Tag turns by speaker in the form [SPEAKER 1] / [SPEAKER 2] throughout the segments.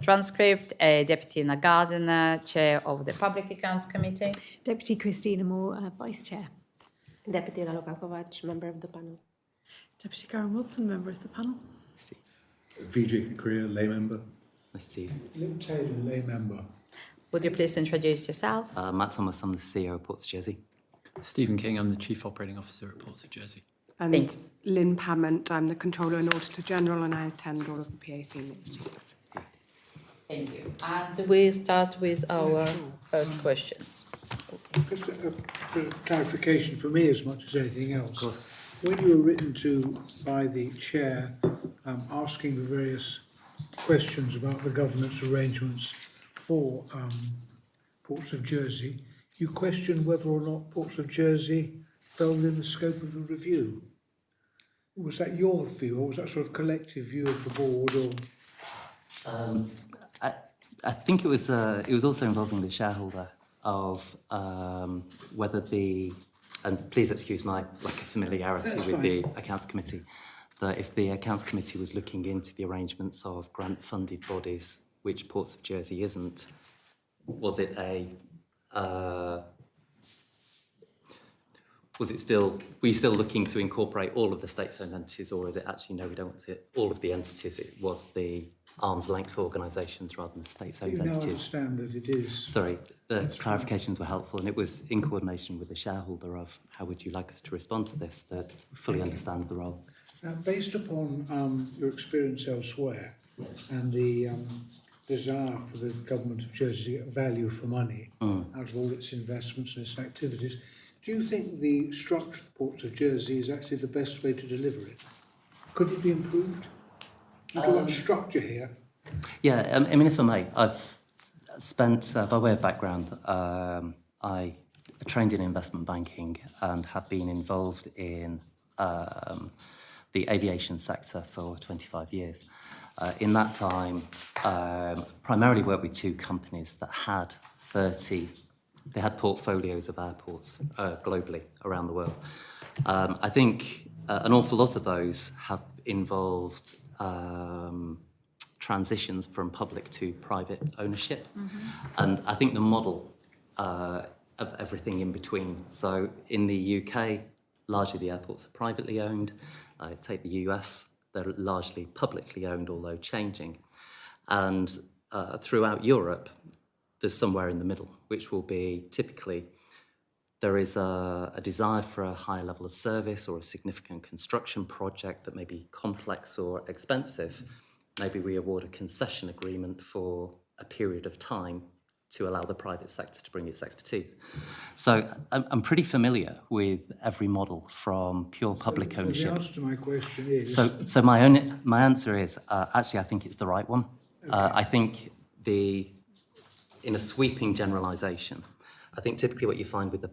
[SPEAKER 1] transcript, Deputy Ina Gardiner, Chair of the Public Accounts Committee.
[SPEAKER 2] Deputy Christina Moore, Vice Chair.
[SPEAKER 3] Deputy Raluca Kovac, member of the panel.
[SPEAKER 2] Deputy Karen Wilson, member of the panel.
[SPEAKER 4] VJ Korea, lay member.
[SPEAKER 5] I see.
[SPEAKER 4] Luke Taylor, lay member.
[SPEAKER 1] Would you please introduce yourself?
[SPEAKER 5] Matt Thomas, I'm the CEO of Ports of Jersey.
[SPEAKER 6] Stephen King, I'm the Chief Operating Officer at Ports of Jersey.
[SPEAKER 2] And
[SPEAKER 1] Thank you.
[SPEAKER 2] Lynn Pammont, I'm the Controller and Auditor General, and I attend all of the PAC meetings.
[SPEAKER 1] Thank you. And we start with our first questions.
[SPEAKER 7] Just a clarification for me as much as anything else.
[SPEAKER 5] Of course.
[SPEAKER 7] When you were written to by the chair asking the various questions about the governance arrangements for Ports of Jersey, you questioned whether or not Ports of Jersey fell within the scope of the review. Was that your view, or was that sort of collective view of the board? Or
[SPEAKER 5] I think it was also involving the shareholder of whether the, and please excuse my lack of familiarity
[SPEAKER 7] That's
[SPEAKER 5] with
[SPEAKER 7] fine.
[SPEAKER 5] the Accounts Committee, that if the Accounts Committee was looking into the arrangements of grant-funded bodies, which Ports of Jersey isn't, was it were you still looking to incorporate all of the state-owned entities, or is it actually, no, we don't want it, all of the entities, it was the arm's length organisations rather than state-owned
[SPEAKER 7] you now
[SPEAKER 5] entities?
[SPEAKER 7] understand that it is.
[SPEAKER 5] Sorry, the clarifications were helpful, and it was in coordination with the shareholder of how would you like us to respond to this, that fully understand the role.
[SPEAKER 7] Now, based upon your experience elsewhere and the desire for the government of Jersey to get value for money out of all its investments and its activities, do you think the structure of the Ports of Jersey is actually the best way to deliver it? Could it be improved? Look at what structure here.
[SPEAKER 5] Yeah, I mean, if I may, I've spent, by way of background, I trained in investment banking and have been involved in the aviation sector for 25 years. In that time, primarily worked with two companies that had they had portfolios of airports globally around the world. I think an awful lot of those have involved transitions from public to private ownership. And I think the model of everything in between. So in the UK, largely the airports are privately owned. Take the US, they're largely publicly owned, although changing. And throughout Europe, there's somewhere in the middle, which will be typically there is a desire for a higher level of service or a significant construction project that may be complex or expensive. Maybe we award a concession agreement for a period of time to allow the private sector to bring its expertise. So I'm pretty familiar with every model from pure public ownership.
[SPEAKER 7] The answer to my question is...
[SPEAKER 5] So my answer is, actually, I think it's the right one.
[SPEAKER 7] Okay.
[SPEAKER 5] I think in a sweeping generalisation, I think typically what you find with the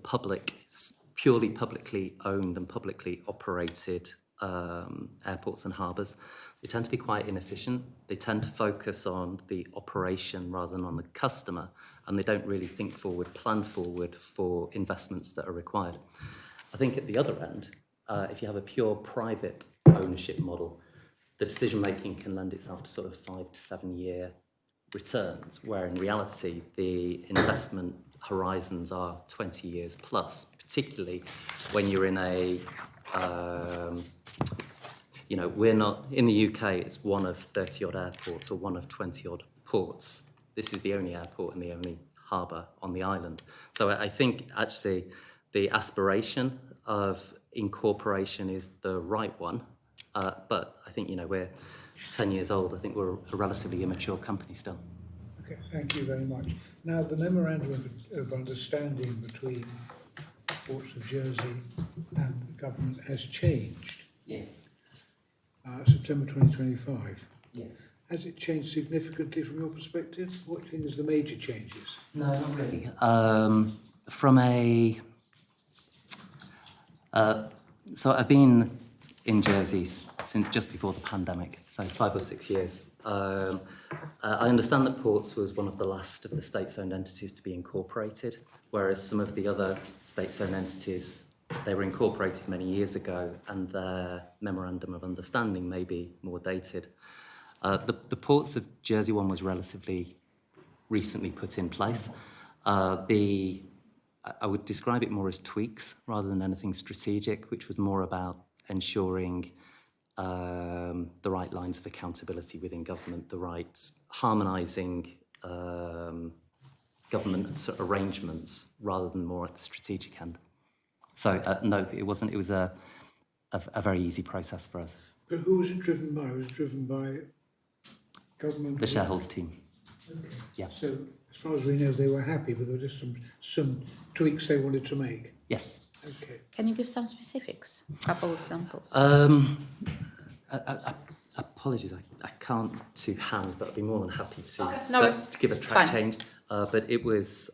[SPEAKER 5] purely publicly owned and publicly operated airports and harbours, they tend to be quite inefficient. They tend to focus on the operation rather than on the customer, and they don't really think forward, plan forward for investments that are required. I think at the other end, if you have a pure private ownership model, the decision-making can lend itself to sort of 5 to 7 year returns, where in reality the investment horizons are 20 years plus, particularly when you're in a we're not in the UK, it's one of 30 odd airports or one of 20 odd ports. This is the only airport and the only harbour on the island. So I think actually the aspiration of incorporation is the right one, but I think we're 10 years old. I think we're a relatively immature company still.
[SPEAKER 7] Okay, thank you very much. Now, the memorandum of understanding between Ports of Jersey and the government has changed.
[SPEAKER 5] Yes.
[SPEAKER 7] September 2025.
[SPEAKER 5] Yes.
[SPEAKER 7] Has it changed significantly from your perspective? What do you think is the major changes?
[SPEAKER 5] No, not really. So I've been in Jersey since just before the pandemic, so 5 or 6 years. I understand that Ports was one of the last of the state-owned entities to be incorporated, whereas some of the other state-owned entities, they were incorporated many years ago and their memorandum of understanding may be more dated. The Ports of Jersey one was relatively recently put in place. I would describe it more as tweaks rather than anything strategic, which was more about ensuring the right lines of accountability within government, the right harmonising government arrangements rather than more at the strategic end. So no, it wasn't. It was a very easy process for us.
[SPEAKER 7] But who was it driven by? Was it driven by government?
[SPEAKER 5] The shareholder team.
[SPEAKER 7] Okay.
[SPEAKER 5] Yeah.
[SPEAKER 7] So as far as we know, they were happy, but there were just some tweaks they wanted to make.
[SPEAKER 5] Yes.
[SPEAKER 7] Okay.
[SPEAKER 1] Can you give some specifics? Couple examples.
[SPEAKER 5] Apologies, I can't to hand, but I'd be more than happy to,
[SPEAKER 1] no worries.
[SPEAKER 5] to give a track
[SPEAKER 1] Fine.
[SPEAKER 5] change. But it was,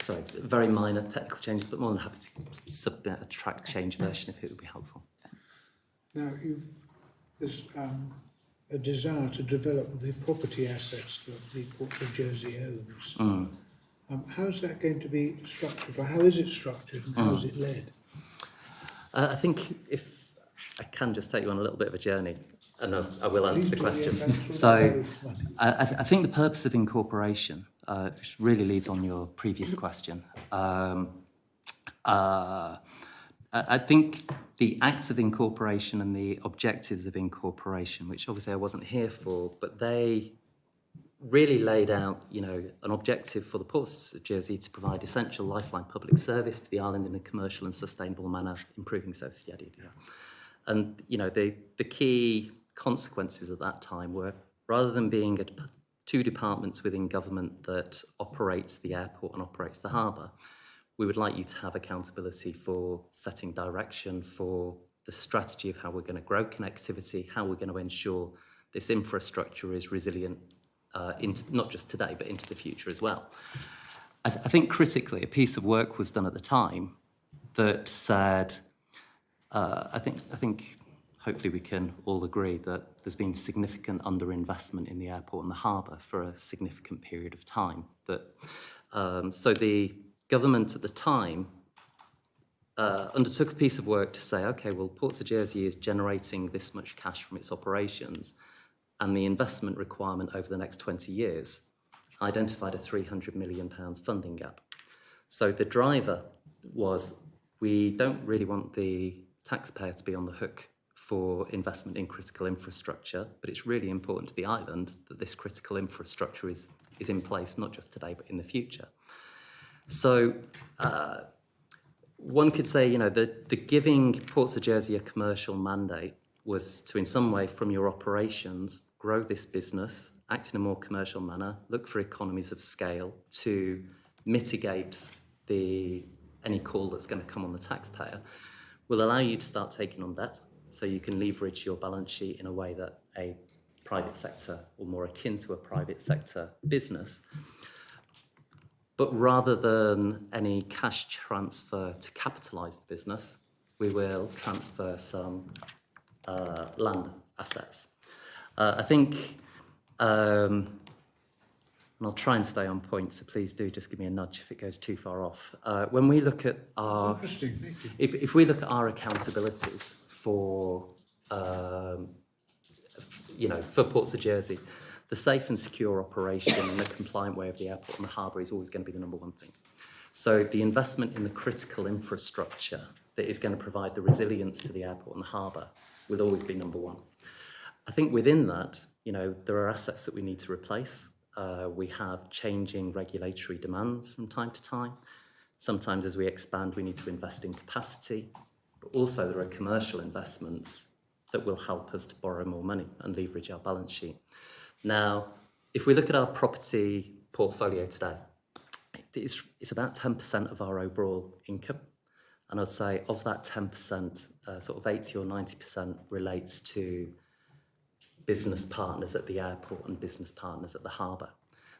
[SPEAKER 5] sorry, very minor technical changes, but more than happy to submit a track change version if it would be helpful.
[SPEAKER 7] Now, there's a desire to develop the property assets that the Port of Jersey owns. How's that going to be structured, or how is it structured, and how is it led?
[SPEAKER 5] I think if I can just take you on a little bit of a journey, and I will answer the question. So I think the purpose of incorporation, which really leads on your previous question, I think the acts of incorporation and the objectives of incorporation, which obviously I wasn't here for, but they really laid out, an objective for the Ports of Jersey to provide essential lifeline public service to the island in a commercial and sustainable manner, improving society. And, the key consequences at that time were, rather than being two departments within government that operates the airport and operates the harbour, we would like you to have accountability for setting direction for the strategy of how we're going to grow connectivity, how we're going to ensure this infrastructure is resilient into not just today, but into the future as well. I think critically, a piece of work was done at the time that said, I think hopefully we can all agree that there's been significant underinvestment in the airport and the harbour for a significant period of time. So the government at the time undertook a piece of work to say, okay, well, Ports of Jersey is generating this much cash from its operations, and the investment requirement over the next 20 years identified a £300 million funding gap. So the driver was, we don't really want the taxpayer to be on the hook for investment in critical infrastructure, but it's really important to the island that this critical infrastructure is in place, not just today, but in the future. So one could say, the giving Ports of Jersey a commercial mandate was to, in some way, from your operations, grow this business, act in a more commercial manner, look for economies of scale to mitigate any call that's going to come on the taxpayer, will allow you to start taking on debt so you can leverage your balance sheet in a way that a private sector, or more akin to a private sector business. But rather than any cash transfer to capitalise the business, we will transfer some land assets. I think, and I'll try and stay on point, so please do just give me a nudge if it goes too far off. When we look at our...
[SPEAKER 7] Interesting, thank you.
[SPEAKER 5] If we look at our accountabilities for, for Ports of Jersey, the safe and secure operation and the compliant way of the airport and the harbour is always going to be the number one thing. So the investment in the critical infrastructure that is going to provide the resilience to the airport and the harbour will always be number one. I think within that, there are assets that we need to replace. We have changing regulatory demands from time to time. Sometimes as we expand, we need to invest in capacity, but also there are commercial investments that will help us to borrow more money and leverage our balance sheet. Now, if we look at our property portfolio today, it's about 10% of our overall income. And I'd say of that 10%, sort of 80 or 90% relates to business partners at the airport and business partners at the harbour.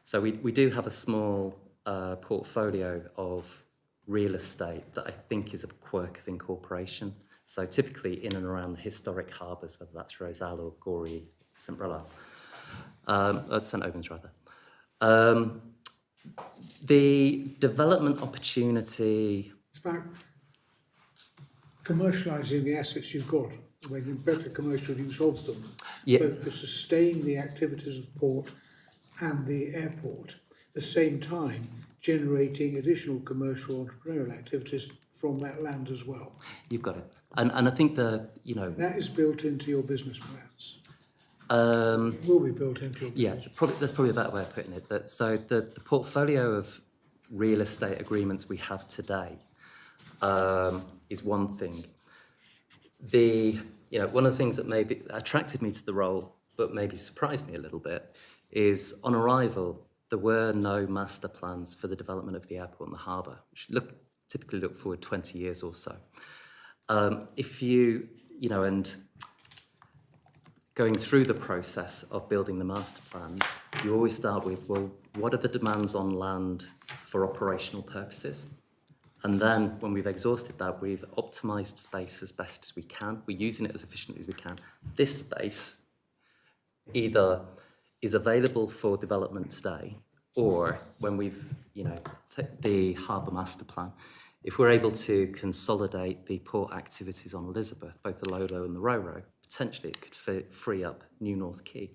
[SPEAKER 5] So we do have a small portfolio of real estate that I think is a quirk of incorporation. So typically in and around the historic harbours, whether that's Rosal or Gorey, St Brelaz, St Albans rather. The development opportunity...
[SPEAKER 7] It's about commercialising the assets you've got. making better commercial use of them,
[SPEAKER 5] Yeah.
[SPEAKER 7] both to sustain the activities of the port and the airport, at the same time generating additional commercial entrepreneurial activities from that land as well.
[SPEAKER 5] You've got it. And I think
[SPEAKER 7] That is built into your business plans.
[SPEAKER 5] um,
[SPEAKER 7] It will be built into your
[SPEAKER 5] yeah,
[SPEAKER 7] business.
[SPEAKER 5] that's probably a better way of putting it. That so the portfolio of real estate agreements we have today is one thing. One of the things that maybe attracted me to the role, but maybe surprised me a little bit, is on arrival there were no master plans for the development of the airport and the harbour, which typically look forward 20 years or so. If you and going through the process of building the master plans, you always start with, well, what are the demands on land for operational purposes? And then when we've exhausted that, we've optimised space as best as we can. We're using it as efficiently as we can. This space either is available for development today, or when we've, take the harbour master plan, if we're able to consolidate the port activities on Elizabeth, both the Lolo and the Ro-Ro, potentially it could free up New North Quay.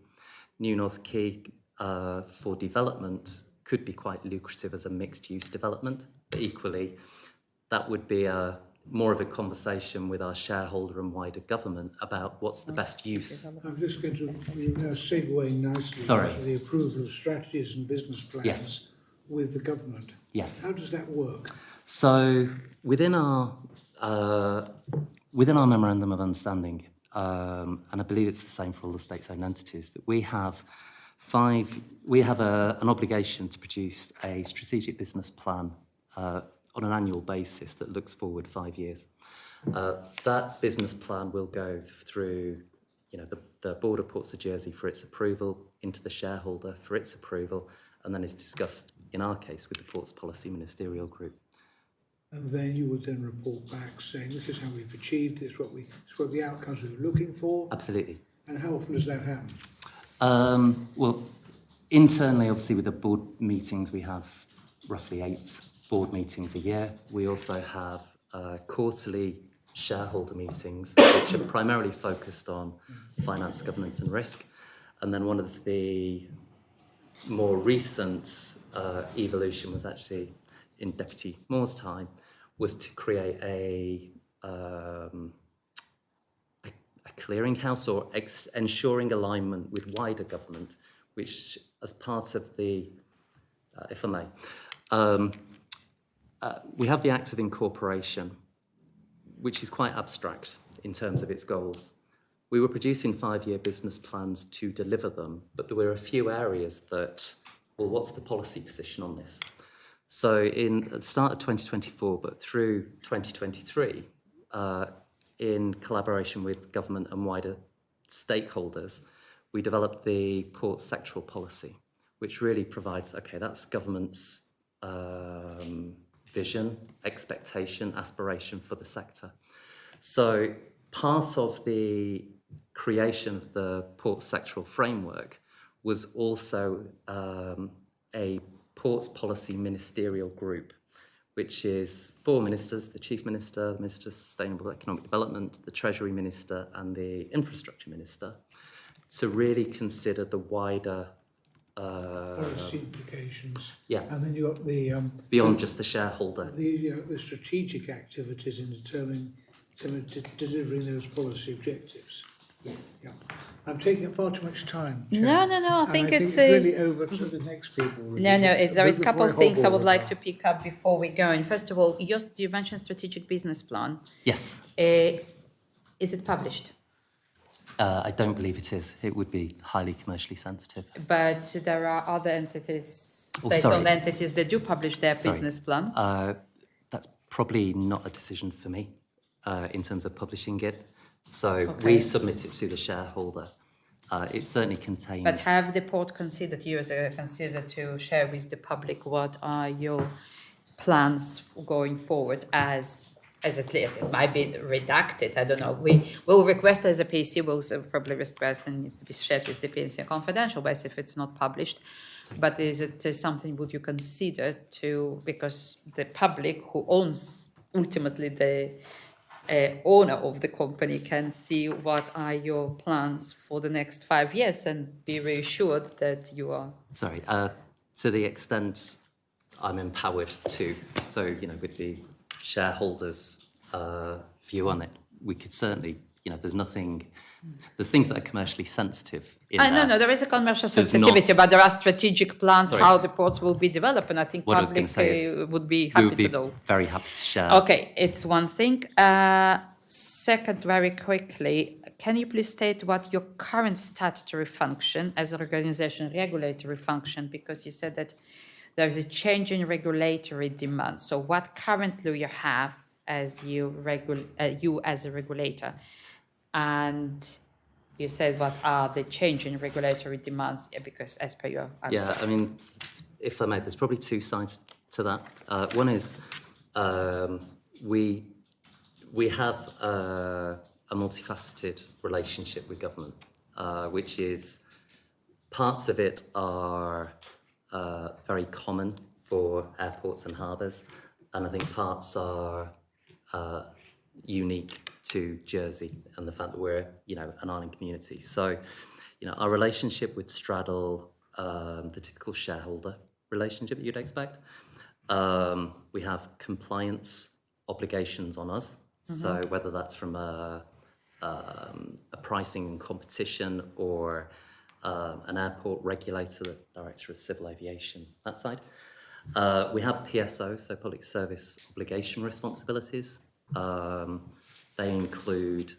[SPEAKER 5] New North Quay for development could be quite lucrative as a mixed-use development, but equally that would be more of a conversation with our shareholder and wider government about what's the best use.
[SPEAKER 7] I'm just going to segue nicely
[SPEAKER 5] Sorry.
[SPEAKER 7] into the approval of strategies and business plans
[SPEAKER 5] Yes.
[SPEAKER 7] with the government.
[SPEAKER 5] Yes.
[SPEAKER 7] How does that work?
[SPEAKER 5] So within our memorandum of understanding, and I believe it's the same for all the state-owned entities, that we have an obligation to produce a strategic business plan on an annual basis that looks forward 5 years. That business plan will go through, the Board of Ports of Jersey for its approval, into the shareholder for its approval, and then is discussed, in our case, with the Ports Policy Ministerial Group.
[SPEAKER 7] And then you would then report back saying, this is how we've achieved, this is what the outcomes we were looking for.
[SPEAKER 5] Absolutely.
[SPEAKER 7] And how often does that happen?
[SPEAKER 5] Well, internally, obviously, with the board meetings, we have roughly 8 board meetings a year. We also have quarterly shareholder meetings, which are primarily focused on finance, governance and risk. And then one of the more recent evolution was actually in Deputy Moore's time, was to create a clearinghouse or ensuring alignment with wider government, which as part of the, if I may, we have the Act of Incorporation, which is quite abstract in terms of its goals. We were producing 5-year business plans to deliver them, but there were a few areas that, well, what's the policy position on this? So at the start of 2024, but through 2023, in collaboration with government and wider stakeholders, we developed the port sectoral policy, which really provides, okay, that's government's vision, expectation, aspiration for the sector. So part of the creation of the port sectoral framework was also a Ports Policy Ministerial Group, which is 4 ministers, the Chief Minister, the Minister of Sustainable Economic Development, the Treasury Minister and the Infrastructure Minister, to really consider the wider
[SPEAKER 7] Policy implications.
[SPEAKER 5] Yeah.
[SPEAKER 7] And then you got the
[SPEAKER 5] beyond just the shareholder.
[SPEAKER 7] the strategic activities in delivering those policy objectives.
[SPEAKER 5] Yes.
[SPEAKER 7] Yeah. I'm taking up far too much time. Chair.
[SPEAKER 1] No, I
[SPEAKER 7] And
[SPEAKER 1] think it's
[SPEAKER 7] really over to the next people. Really.
[SPEAKER 1] there is a couple of
[SPEAKER 7] Before I
[SPEAKER 1] things I
[SPEAKER 7] hobble
[SPEAKER 1] would like
[SPEAKER 7] over.
[SPEAKER 1] to pick up before we go. And first of all, you mentioned strategic business plan.
[SPEAKER 5] Yes.
[SPEAKER 1] Is it published?
[SPEAKER 5] I don't believe it is. It would be highly commercially sensitive.
[SPEAKER 1] But there are other entities,
[SPEAKER 5] Oh,
[SPEAKER 1] state-owned
[SPEAKER 5] sorry.
[SPEAKER 1] entities that do publish their
[SPEAKER 5] Sorry.
[SPEAKER 1] business plan.
[SPEAKER 5] That's probably not a decision for me in terms of publishing it. So
[SPEAKER 1] Okay.
[SPEAKER 5] we submit it to the shareholder. It certainly contains...
[SPEAKER 1] But have the port considered to share with the public what are your plans going forward as at least it might be redacted, I don't know. We will request as a PC, we'll probably request and needs to be shared with the PNC confidential basis if it's not published. But is it something would you consider to, because the public who owns ultimately the owner of the company can see what are your plans for the next 5 years and be reassured that you are.
[SPEAKER 5] Sorry, to the extent I'm empowered to, so, you know, with the shareholders' view on it, we could certainly, you know, there's things that are commercially sensitive in there.
[SPEAKER 1] No, there is a commercial
[SPEAKER 5] There's
[SPEAKER 1] sensitivity,
[SPEAKER 5] not-
[SPEAKER 1] but there are strategic plans
[SPEAKER 5] Sorry.
[SPEAKER 1] how the ports will be developed, and I think
[SPEAKER 5] What I was gonna
[SPEAKER 1] public
[SPEAKER 5] say is
[SPEAKER 1] would be
[SPEAKER 5] We
[SPEAKER 1] happy
[SPEAKER 5] would be
[SPEAKER 1] to know.
[SPEAKER 5] very happy to share.
[SPEAKER 1] Okay, it's one thing. Second, very quickly, can you please state what your current statutory function as an organization, regulatory function, because you said that there is a change in regulatory demand. So what currently you have as you as a regulator, and you said what are the change in regulatory demands? Yeah, because as per your answer.
[SPEAKER 5] Yeah, I mean, if I may, there's probably two sides to that. One is we have a multifaceted relationship with government, which is parts of it are very common for airports and harbours, and I think parts are unique to Jersey and the fact that we're, you know, an island community. So, you know, our relationship would straddle the typical shareholder relationship that you'd expect. We have compliance obligations on us. So whether that's from a pricing and competition or an airport regulator, the Director of Civil Aviation, that side. We have PSO, so Public Service Obligation Responsibilities. They include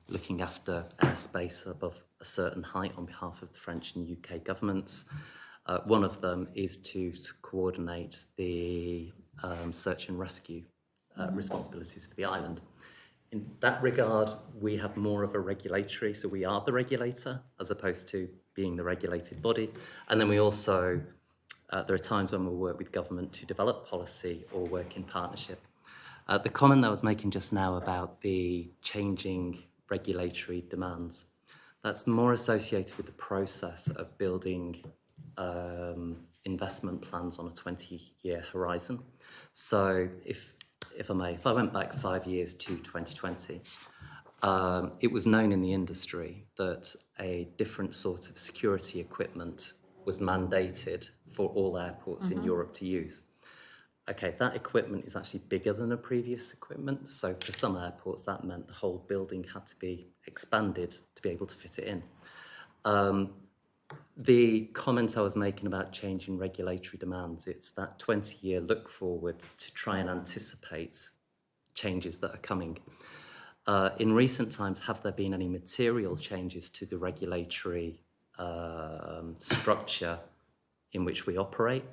[SPEAKER 5] looking after airspace above a certain height on behalf of the French and UK governments. One of them is to coordinate the search and rescue responsibilities for the island. In that regard, we have more of a regulatory, so we are the regulator as opposed to being the regulated body. And then we also, there are times when we'll work with government to develop policy or work in partnership. The comment that I was making just now about the changing regulatory demands, that's more associated with the process of building investment plans on a 20-year horizon. So if I may, if I went back 5 years to 2020, it was known in the industry that a different sort of security equipment was mandated for all airports in Europe to use. Okay, that equipment is actually bigger than a previous equipment. So for some airports, that meant the whole building had to be expanded to be able to fit it in. The comment I was making about changing regulatory demands, it's that 20-year look forward to try and anticipate changes that are coming. In recent times, have there been any material changes to the regulatory structure in which we operate?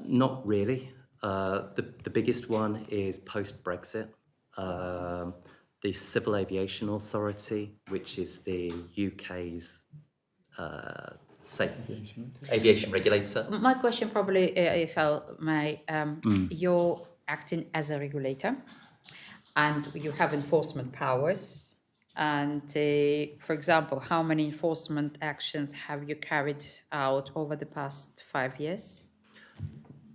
[SPEAKER 5] Not really. The biggest one is post-Brexit. The Civil Aviation Authority, which is the UK's safe aviation regulator.
[SPEAKER 1] My question probably, if I may, you're acting as a regulator and you have enforcement powers. And for example, how many enforcement actions have you carried out over the past 5 years?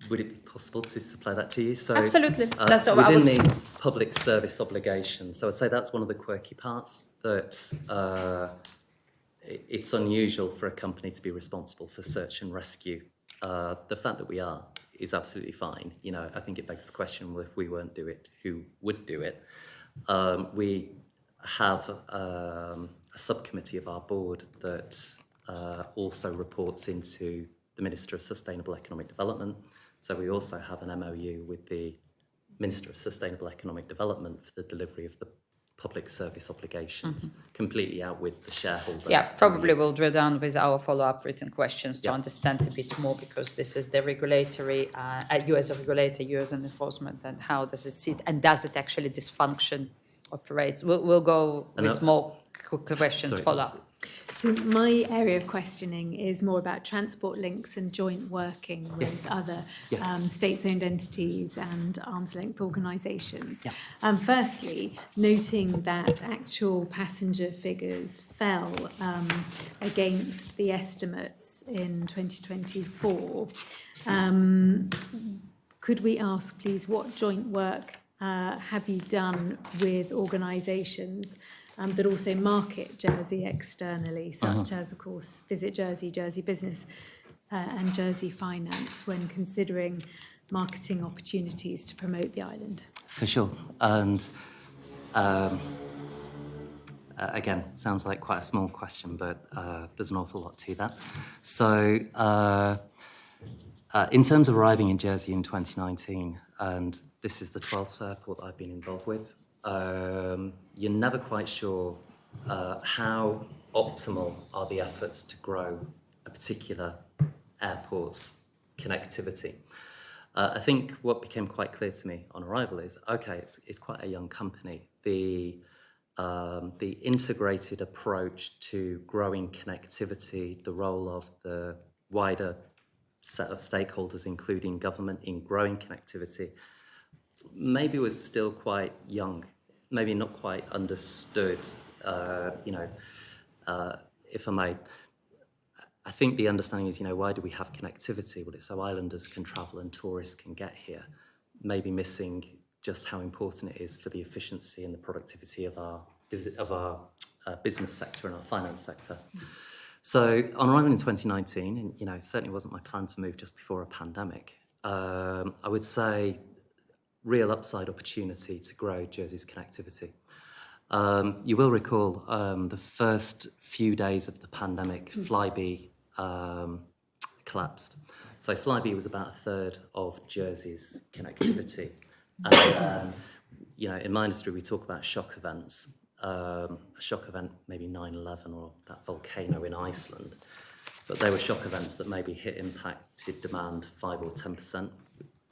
[SPEAKER 5] Would it be possible to supply that to you? So,
[SPEAKER 1] Absolutely. That's what I
[SPEAKER 5] within
[SPEAKER 1] would...
[SPEAKER 5] the public service obligation. So I'd say that's one of the quirky parts, that it's unusual for a company to be responsible for search and rescue. The fact that we are is absolutely fine. You know, I think it begs the question, well, if we won't do it, who would do it? We have a subcommittee of our board that also reports into the Minister of Sustainable Economic Development. So we also have an MOU with the Minister of Sustainable Economic Development for the delivery of the public service obligations, completely out with the shareholder.
[SPEAKER 1] Yeah, probably we'll drill down with our follow-up written questions to
[SPEAKER 5] Yeah.
[SPEAKER 1] understand a bit more, because this is the regulatory, you as a regulator, you as an enforcement, and how does it sit, and does it actually dysfunction operates? We'll go with more questions,
[SPEAKER 5] Sorry.
[SPEAKER 1] follow-up.
[SPEAKER 8] So my area of questioning is more about transport links and joint working with
[SPEAKER 5] Yes.
[SPEAKER 8] other
[SPEAKER 5] Yes.
[SPEAKER 8] state-owned entities and arm's-length organisations.
[SPEAKER 5] Yeah.
[SPEAKER 8] Firstly, noting that actual passenger figures fell against the estimates in 2024, could we ask, please, what joint work have you done with organisations that also market Jersey externally, such as, of course, Visit Jersey, Jersey Business, and Jersey Finance, when considering marketing opportunities to promote the island?
[SPEAKER 5] For sure. And again, sounds like quite a small question, but there's an awful lot to that. So in terms of arriving in Jersey in 2019, and this is the 12th airport I've been involved with, you're never quite sure how optimal are the efforts to grow a particular airport's connectivity. I think what became quite clear to me on arrival is, okay, it's quite a young company. The integrated approach to growing connectivity, the role of the wider set of stakeholders, including government, in growing connectivity, maybe was still quite young, maybe not quite understood, if I may. I think the understanding is, why do we have connectivity? Well, it's so islanders can travel and tourists can get here, maybe missing just how important it is for the efficiency and the productivity of our business sector and our finance sector. So on arriving in 2019, and it certainly wasn't my plan to move just before a pandemic, I would say real upside opportunity to grow Jersey's connectivity. You will recall the first few days of the pandemic, Flybe collapsed. So Flybe was about a third of Jersey's connectivity. And in my industry, we talk about shock events. A shock event, maybe 9/11 or that volcano in Iceland. But they were shock events that maybe impacted demand 5 or 10%.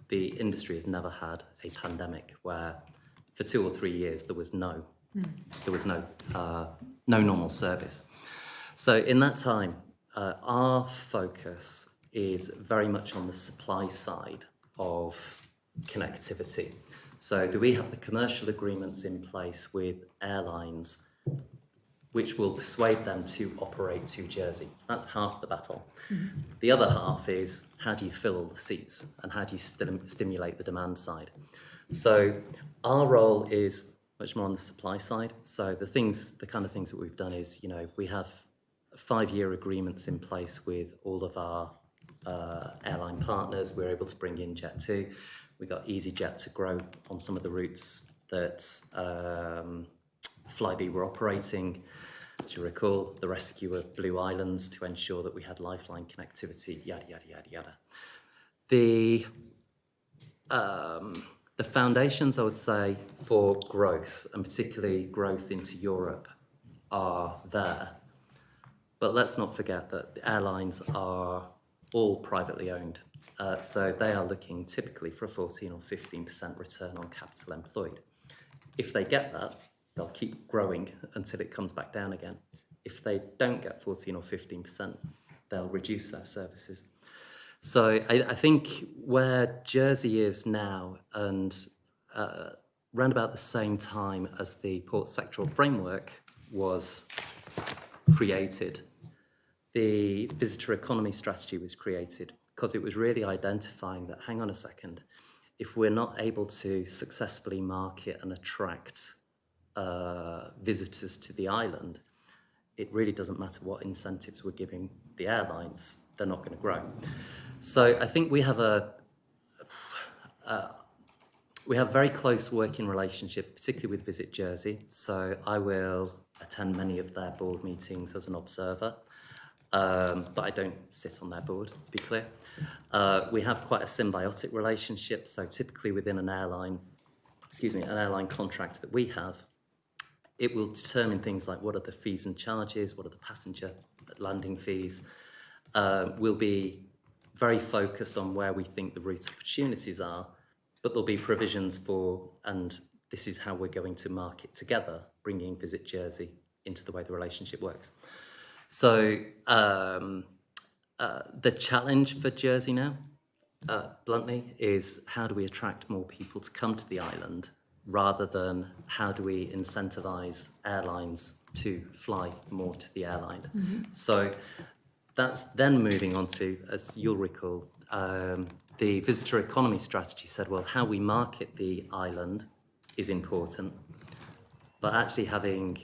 [SPEAKER 5] The industry has never had a pandemic where for 2 or 3 years there was no normal service. So in that time, our focus is very much on the supply side of connectivity. So do we have the commercial agreements in place with airlines which will persuade them to operate to Jersey? So that's half the battle. Mm-hmm. The other half is how do you fill all the seats and how do you stimulate the demand side? So our role is much more on the supply side. So the kind of things that we've done is, we have 5-year agreements in place with all of our airline partners. We're able to bring in Jet2. We got EasyJet to grow on some of the routes that Flybe were operating. As you recall, the rescue of Blue Islands to ensure that we had lifeline connectivity, yada, yada, yada, yada. The foundations, I would say, for growth, and particularly growth into Europe, are there. But let's not forget that the airlines are all privately owned. So they are looking typically for a 14 or 15% return on capital employed. If they get that, they'll keep growing until it comes back down again. If they don't get 14 or 15%, they'll reduce their services. So I think where Jersey is now, and round about the same time as the port sectoral framework was created, the visitor economy strategy was created because it was really identifying that, hang on a second, if we're not able to successfully market and attract visitors to the island, it really doesn't matter what incentives we're giving the airlines, they're not going to grow. So I think we have a very close working relationship, particularly with Visit Jersey. So I will attend many of their board meetings as an observer, but I don't sit on their board, to be clear. We have quite a symbiotic relationship. So typically within an airline contract that we have, it will determine things like what are the fees and charges, what are the passenger landing fees. We'll be very focused on where we think the route opportunities are, but there'll be provisions for, and this is how we're going to market together, bringing Visit Jersey into the way the relationship works. So the challenge for Jersey now, bluntly, is how do we attract more people to come to the island rather than how do we incentivize airlines to fly more to the island. Mm-hmm. So that's then moving on to, as you'll recall, the visitor economy strategy said, well, how we market the island is important, but actually having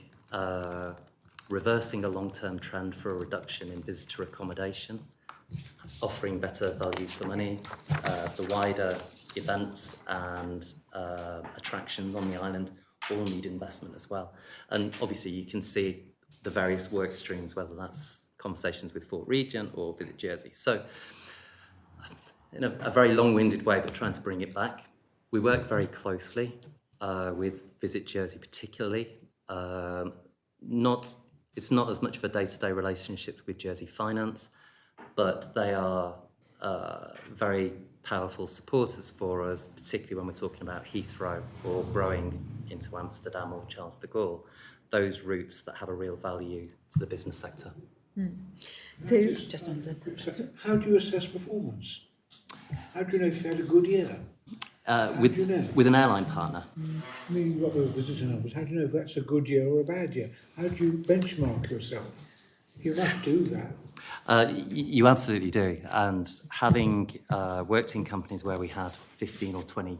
[SPEAKER 5] reversing a long-term trend for a reduction in visitor accommodation, offering better value for money, the wider events and attractions on the island all need investment as well. And obviously you can see the various work streams, whether that's conversations with Fort Regent or Visit Jersey. So in a very long-winded way, but trying to bring it back, we work very closely with Visit Jersey particularly. It's not as much of a day-to-day relationship with Jersey Finance, but they are very powerful supporters for us, particularly when we're talking about Heathrow or growing into Amsterdam or Charles de Gaulle, those routes that have a real value to the business sector.
[SPEAKER 8] So,
[SPEAKER 1] Just on that.
[SPEAKER 7] So how do you assess performance? How do you know if you had a good year?
[SPEAKER 5] With,
[SPEAKER 7] do you know?
[SPEAKER 5] with an airline partner.
[SPEAKER 7] I mean, you've got those visitor numbers. How do you know if that's a good year or a bad year? How do you benchmark yourself? You must do that.
[SPEAKER 5] You absolutely do. And having worked in companies where we had 15 or 20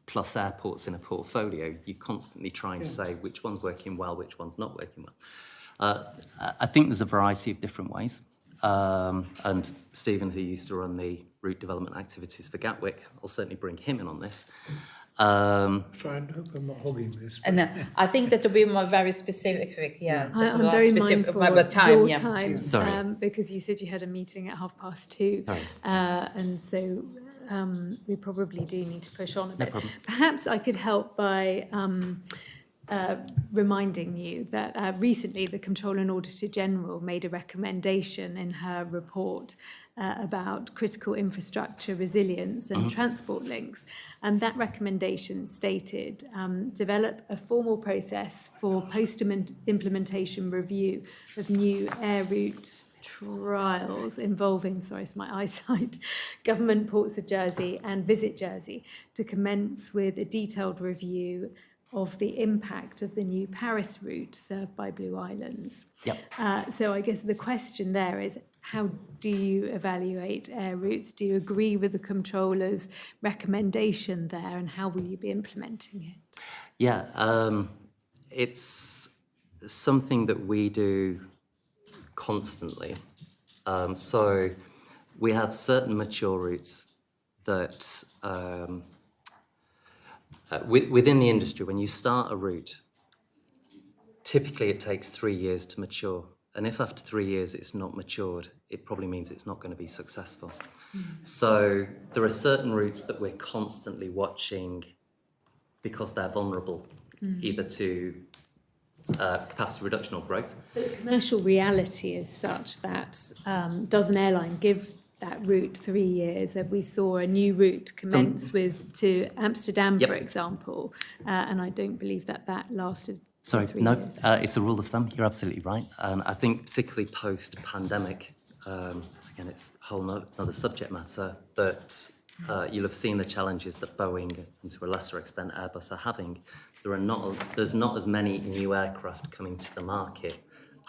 [SPEAKER 5] plus airports in a portfolio, you're constantly trying to say which one's working well, which one's not working well. I think there's a variety of different ways. And Stephen, who used to run the route development activities for Gatwick, I'll certainly bring him in on this.
[SPEAKER 7] Try and hope I'm not hogging this.
[SPEAKER 1] And I think that to be more very specific, yeah. Just
[SPEAKER 8] I'm
[SPEAKER 1] more
[SPEAKER 8] very
[SPEAKER 1] specific
[SPEAKER 8] mindful
[SPEAKER 1] about
[SPEAKER 8] of
[SPEAKER 1] time,
[SPEAKER 8] your
[SPEAKER 1] yeah.
[SPEAKER 8] time,
[SPEAKER 5] Sorry.
[SPEAKER 8] because you said you had a meeting at 2:30,
[SPEAKER 5] Sorry.
[SPEAKER 8] and so we probably do need to push on a bit.
[SPEAKER 5] problem.
[SPEAKER 8] Perhaps I could help by reminding you that recently the Comptroller and Auditor General made a recommendation in her report about critical infrastructure resilience and transport links. And that recommendation stated, develop a formal process for post-implementation review of new air route trials involving, sorry, it's my eyesight, Government Ports of Jersey and Visit Jersey to commence with a detailed review of the impact of the new Paris route served by Blue Islands.
[SPEAKER 5] Yep.
[SPEAKER 8] So I guess the question there is, how do you evaluate air routes? Do you agree with the Comptroller's recommendation there, and how will you be implementing it?
[SPEAKER 5] Yeah, it's something that we do constantly. So we have certain mature routes that within the industry, when you start a route, typically it takes 3 years to mature. And if after 3 years it's not matured, it probably means it's not going to be successful. So there are certain routes that we're constantly watching because they're vulnerable, either to capacity reduction or growth.
[SPEAKER 8] But the commercial reality is such that does an airline give that route 3 years? We saw a new route commence to Amsterdam,
[SPEAKER 5] Yep.
[SPEAKER 8] for example, and I don't believe that lasted
[SPEAKER 5] Sorry,
[SPEAKER 8] 3
[SPEAKER 5] no,
[SPEAKER 8] years.
[SPEAKER 5] it's a rule of thumb. You're absolutely right. And I think particularly post-pandemic, again, it's a whole other subject matter, that you'll have seen the challenges that Boeing, and to a lesser extent Airbus, are having. There's not as many new aircraft coming to the market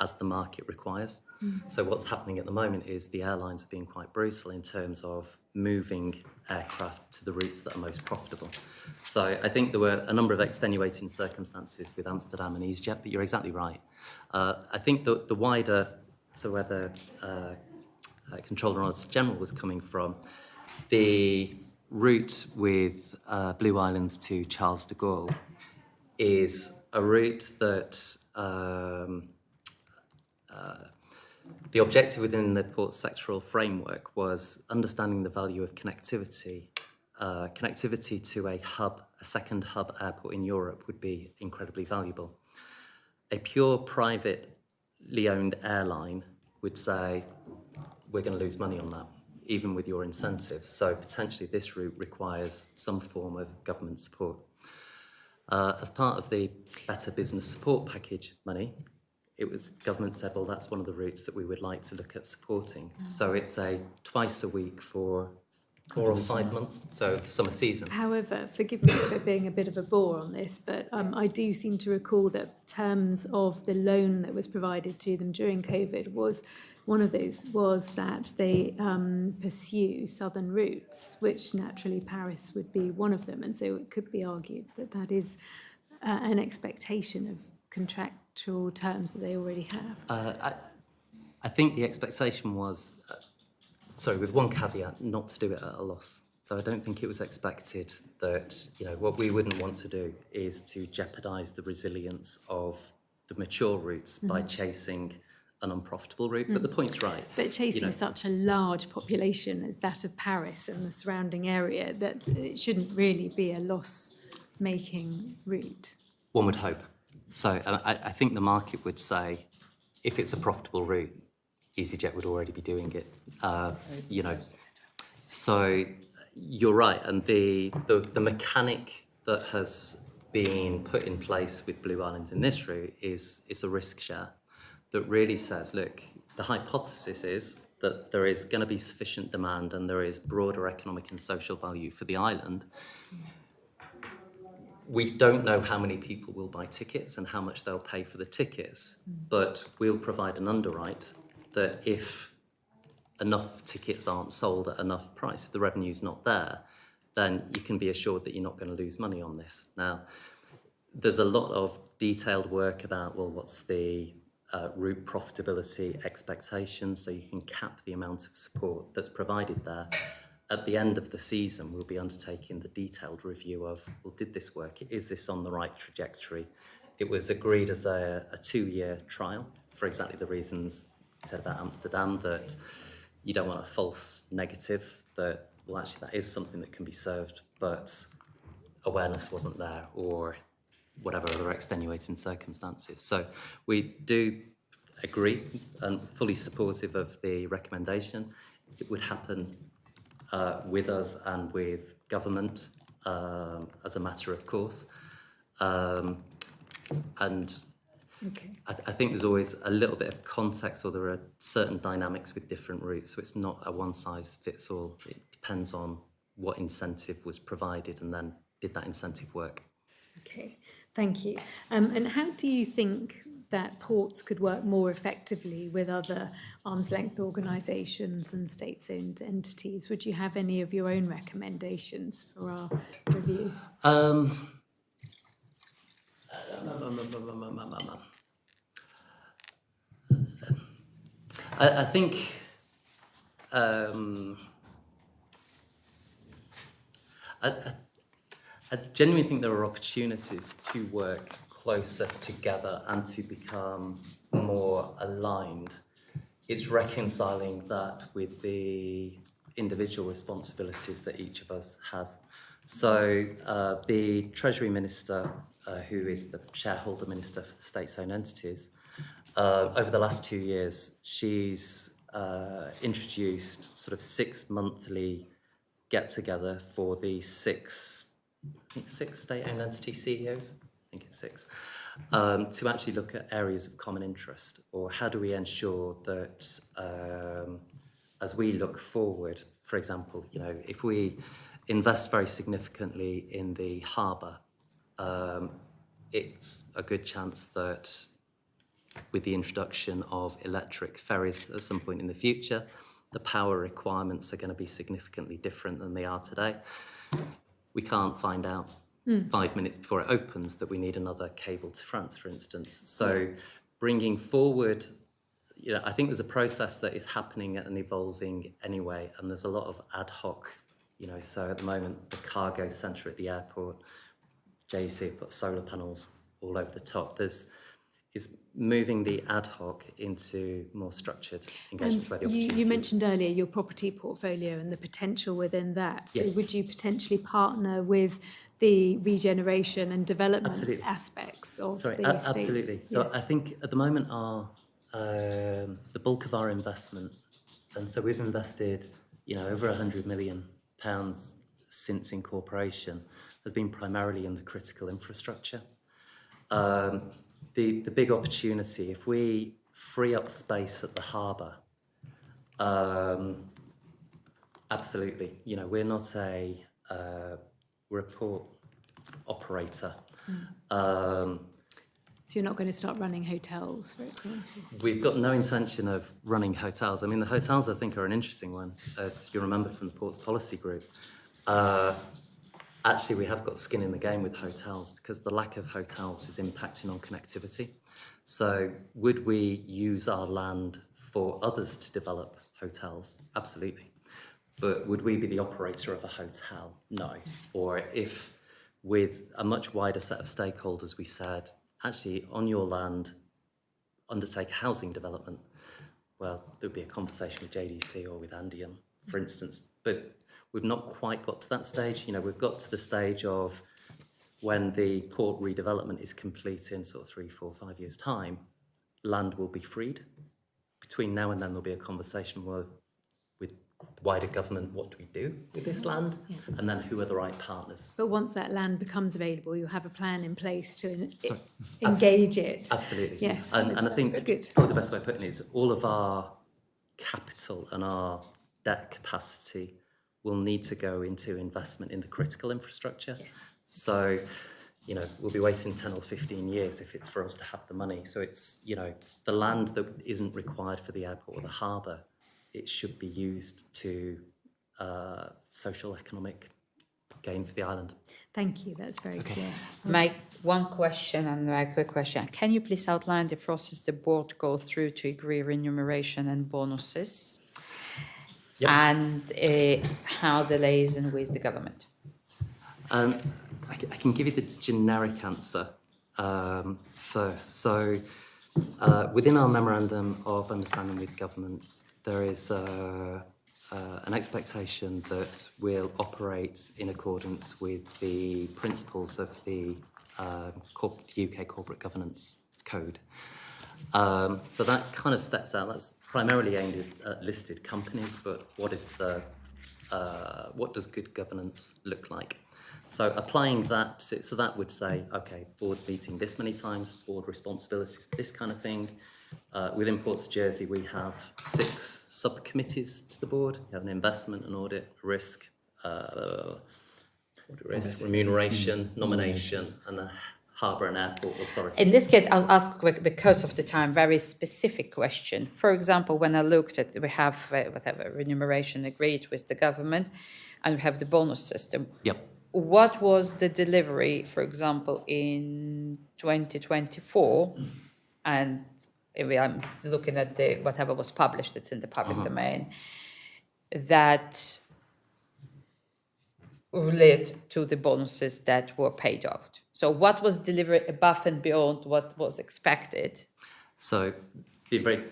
[SPEAKER 5] as the market requires. So what's happening at the moment is the airlines are being quite brutal in terms of moving aircraft to the routes that are most profitable. So I think there were a number of extenuating circumstances with Amsterdam and EasyJet, but you're exactly right. I think the wider, so where the Comptroller and Auditor General was coming from, the route with Blue Islands to Charles de Gaulle is a route that the objective within the port sectoral framework was understanding the value of connectivity. Connectivity to a second hub airport in Europe would be incredibly valuable. A pure privately owned airline would say, we're going to lose money on that, even with your incentives. So potentially this route requires some form of government support. As part of the Better Business Support Package money, government said, well, that's one of the routes that we would like to look at supporting. So it's a twice a week for 4 or 5 months, so the summer season.
[SPEAKER 8] However, forgive me for being a bit of a bore on this, but I do seem to recall that terms of the loan that was provided to them during COVID was one of those was that they pursue southern routes, which naturally Paris would be one of them, and so it could be argued that that is an expectation of contractual terms that they already have.
[SPEAKER 5] I think the expectation was, with one caveat, not to do it at a loss. So I don't think it was expected that, what we wouldn't want to do is to jeopardise the resilience of the mature routes by chasing an unprofitable route. But the point's right.
[SPEAKER 8] But chasing such a large population as that of Paris and the surrounding area, that it shouldn't really be a loss-making route.
[SPEAKER 5] One would hope. So I think the market would say, if it's a profitable route, EasyJet would already be doing it. So you're right, and the mechanic that has been put in place with Blue Islands in this route is a risk share that really says, look, the hypothesis is that there is going to be sufficient demand and there is broader economic and social value for the island. We don't know how many people will buy tickets and how much they'll pay for the tickets, but we'll provide an underwrite that if enough tickets aren't sold at enough price, if the revenue's not there, then you can be assured that you're not going to lose money on this. Now, there's a lot of detailed work about, what's the route profitability expectations, so you can cap the amount of support that's provided there. At the end of the season, we'll be undertaking the detailed review of, did this work? Is this on the right trajectory? It was agreed as a 2-year trial for exactly the reasons you said about Amsterdam, that you don't want a false negative, that, actually that is something that can be served, but awareness wasn't there, or whatever other extenuating circumstances. So we do agree and fully supportive of the recommendation. It would happen with us and with government as a matter of course. And
[SPEAKER 8] Okay.
[SPEAKER 5] I think there's always a little bit of context, or there are certain dynamics with different routes, so it's not a one-size-fits-all. It depends on what incentive was provided and then did that incentive work.
[SPEAKER 8] Okay, thank you. And how do you think that ports could work more effectively with other arm's length organisations and state-owned entities? Would you have any of your own recommendations for our review?
[SPEAKER 5] I think I genuinely think there are opportunities to work closer together and to become more aligned. It's reconciling that with the individual responsibilities that each of us has. So the Treasury Minister, who is the shareholder minister for the state-owned entities, over the last 2 years, she's introduced sort of 6 monthly get-together for the six state-owned entity CEOs, I think it's 6, to actually look at areas of common interest, or how do we ensure that as we look forward, for example, if we invest very significantly in the harbour, it's a good chance that with the introduction of electric ferries at some point in the future, the power requirements are going to be significantly different than they are today. We can't find out 5 minutes before it opens that we need another cable to France, for instance. So bringing forward, I think there's a process that is happening and evolving anyway, and there's a lot of ad hoc, so at the moment, the cargo centre at the airport, JEC put solar panels all over the top. Is moving the ad hoc into more structured engagements where the opportunities.
[SPEAKER 8] You mentioned earlier your property portfolio and the potential within that. So
[SPEAKER 5] Yes.
[SPEAKER 8] would you potentially partner with the regeneration and development
[SPEAKER 5] Absolutely.
[SPEAKER 8] aspects of
[SPEAKER 5] Sorry,
[SPEAKER 8] the estates?
[SPEAKER 5] absolutely. So
[SPEAKER 8] Yes.
[SPEAKER 5] I think at the moment the bulk of our investment, and so we've invested, over £100 million since incorporation, has been primarily in the critical infrastructure. The big opportunity, if we free up space at the harbour, Absolutely. You know, we're not a report operator.
[SPEAKER 8] So you're not going to start running hotels, for example?
[SPEAKER 5] We've got no intention of running hotels. I mean, the hotels, I think, are an interesting one, as you remember from the Ports Policy Group. Actually, we have got skin in the game with hotels because the lack of hotels is impacting on connectivity. So would we use our land for others to develop hotels? Absolutely. But would we be the operator of a hotel? No. Or if with a much wider set of stakeholders, we said, actually, on your land, undertake housing development, well, there'd be a conversation with JDC or with Andium, for instance. But we've not quite got to that stage. You know, we've got to the stage of when the port redevelopment is complete in sort of 3, 4, 5 years' time, land will be freed. Between now and then, there'll be a conversation with the wider government, what do we do with this land?
[SPEAKER 8] Yeah.
[SPEAKER 5] And then who are the right partners?
[SPEAKER 8] But once that land becomes available, you'll have a plan in place to
[SPEAKER 5] Sorry.
[SPEAKER 8] engage it.
[SPEAKER 5] Absolutely.
[SPEAKER 8] Yes.
[SPEAKER 5] And I think
[SPEAKER 8] good.
[SPEAKER 5] probably the best way of putting it is all of our capital and our debt capacity will need to go into investment in the critical infrastructure.
[SPEAKER 8] Yes.
[SPEAKER 5] So, you know, we'll be waiting 10 or 15 years if it's for us to have the money. So it's, you know, the land that isn't required for the airport or the harbour, it should be used to social economic gain for the island.
[SPEAKER 8] Thank you, that's very clear.
[SPEAKER 1] My one question and a very quick question. Can you please outline the process the board go through to agree remuneration and bonuses?
[SPEAKER 5] Yep.
[SPEAKER 1] And how the liaison with the government?
[SPEAKER 5] I can give you the generic answer first. So within our memorandum of understanding with governments, there is an expectation that we'll operate in accordance with the principles of the UK Corporate Governance Code. So that kind of steps out. That's primarily aimed at listed companies, but what does good governance look like? So applying that, so that would say, okay, board's meeting this many times, board responsibilities for this kind of thing. Within Ports of Jersey, we have 6 subcommittees to the board. We have an investment and audit, risk, remuneration, nomination, and the Harbour and Airport Authority.
[SPEAKER 1] In this case, I'll ask quick, because of the time, very specific question. For example, when I looked at, we have whatever remuneration agreed with the government, and we have the bonus system.
[SPEAKER 5] Yep.
[SPEAKER 1] What was the delivery, for example, in 2024? And if I'm looking at the whatever was published, it's in the public domain, that relate to the bonuses that were paid out. So what was delivered above and beyond what was expected?
[SPEAKER 5] So be very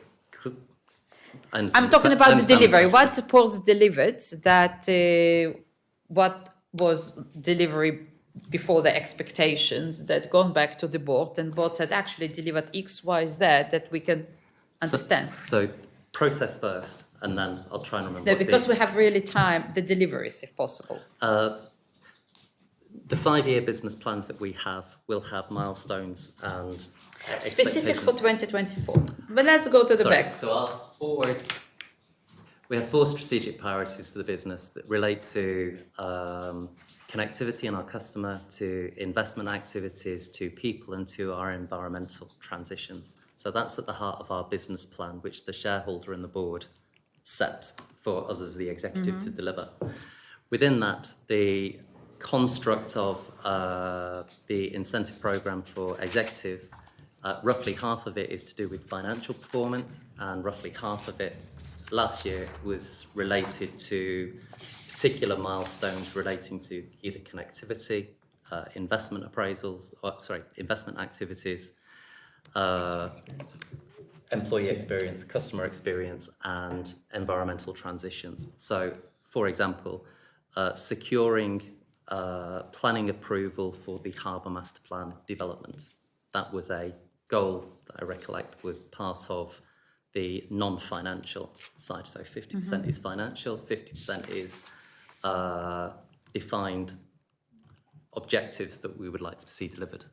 [SPEAKER 1] I'm talking about the delivery. What was delivered that, what was delivery before the expectations that gone back to the board and board said actually delivered X, Y, Z that we can understand?
[SPEAKER 5] So process first, and then I'll try and remember.
[SPEAKER 1] No, because we have really time, the deliveries if possible.
[SPEAKER 5] The 5-year business plans that we have will have milestones and
[SPEAKER 1] Specific for
[SPEAKER 5] expectations.
[SPEAKER 1] 2024. But let's go to the
[SPEAKER 5] Sorry,
[SPEAKER 1] back.
[SPEAKER 5] so our forward, we have 4 strategic priorities for the business that relate to connectivity in our customer, to investment activities, to people, and to our environmental transitions. So that's at the heart of our business plan, which the shareholder and the board set for us as the executive to deliver. Within that, the construct of the incentive program for executives, roughly half of it is to do with financial performance, and roughly half of it last year was related to particular milestones relating to either connectivity, investment appraisals, investment activities, employee experience, customer experience, and environmental transitions. So, for example, securing planning approval for the Harbour Master Plan development. That was a goal that I recollect was part of the non-financial side. So 50% is financial, 50% is defined objectives that we would like to see delivered.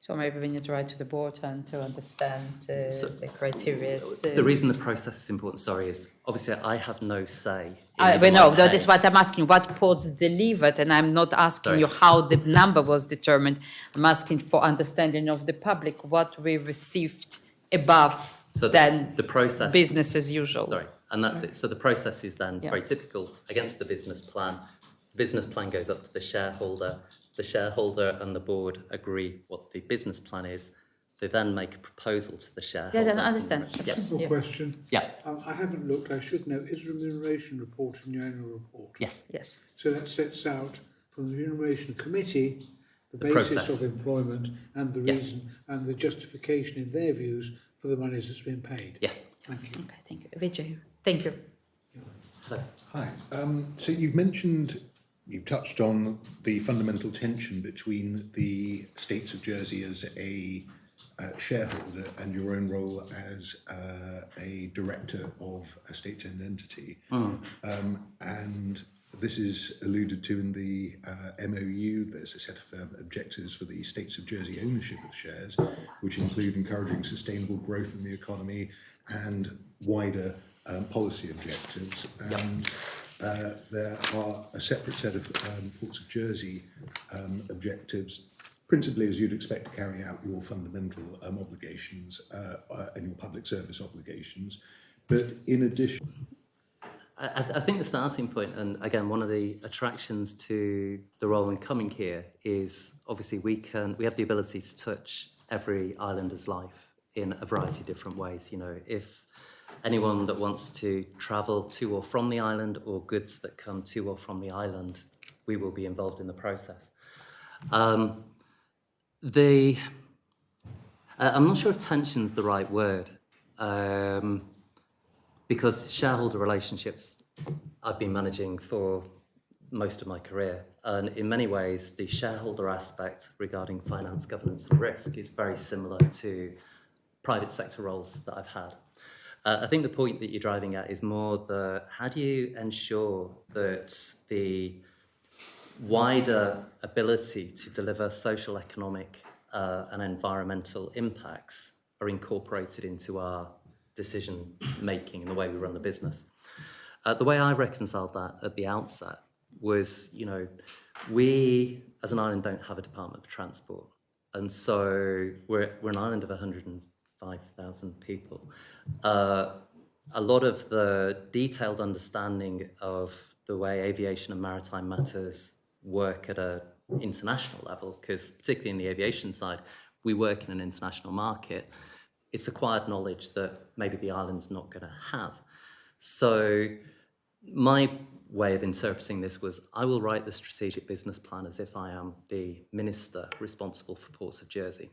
[SPEAKER 1] So maybe we need to write to the board and to understand the criteria.
[SPEAKER 5] The reason the process is important, sorry, is obviously I have no say.
[SPEAKER 1] We know, that is what I'm asking, what ports delivered, and I'm not asking you how the number was determined. I'm asking for understanding of the public, what we received above than
[SPEAKER 5] the process,
[SPEAKER 1] business as usual.
[SPEAKER 5] Sorry, and that's it. So the process is then
[SPEAKER 1] Yeah.
[SPEAKER 5] very typical against the business plan. The business plan goes up to the shareholder. The shareholder and the board agree what the business plan is. They then make a proposal to the shareholder.
[SPEAKER 1] Yeah, I understand.
[SPEAKER 5] Yes.
[SPEAKER 7] Simple
[SPEAKER 1] Yeah.
[SPEAKER 7] question.
[SPEAKER 5] Yeah.
[SPEAKER 7] I haven't looked, I should know, is remuneration report in your annual report?
[SPEAKER 5] Yes.
[SPEAKER 1] Yes.
[SPEAKER 7] So that sets out from the remuneration committee the
[SPEAKER 5] The
[SPEAKER 7] basis
[SPEAKER 5] process.
[SPEAKER 7] of employment and the
[SPEAKER 5] Yes.
[SPEAKER 7] reason and the justification in their views for the monies that's been paid.
[SPEAKER 5] Yes.
[SPEAKER 7] Thank you.
[SPEAKER 1] Okay, thank you. Vijay, thank you.
[SPEAKER 5] Hello.
[SPEAKER 4] Hi. So you've touched on the fundamental tension between the States of Jersey as a shareholder and your own role as a director of a state-owned entity. And this is alluded to in the MOU. There's a set of objectives for the States of Jersey ownership of shares, which include encouraging sustainable growth in the economy and wider policy objectives. And there are a separate set of Ports of Jersey objectives, principally as you'd expect to carry out your fundamental obligations and your public service obligations. But in addition,
[SPEAKER 5] I think the starting point, and again, one of the attractions to the role in coming here is obviously we have the ability to touch every islander's life in a variety of different ways. You know, if anyone that wants to travel to or from the island, or goods that come to or from the island, we will be involved in the process. I'm not sure if tension's the right word. Because shareholder relationships I've been managing for most of my career. And in many ways, the shareholder aspect regarding finance, governance and risk is very similar to private sector roles that I've had. I think the point that you're driving at is more how do you ensure that the wider ability to deliver social, economic and environmental impacts are incorporated into our decision making and the way we run the business. The way I reconciled that at the outset was, you know, we as an island don't have a Department of Transport, and so we're an island of 105,000 people. A lot of the detailed understanding of the way aviation and maritime matters work at an international level, because particularly in the aviation side, we work in an international market. It's acquired knowledge that maybe the island's not going to have. So my way of interpreting this was I will write the strategic business plan as if I am the minister responsible for Ports of Jersey.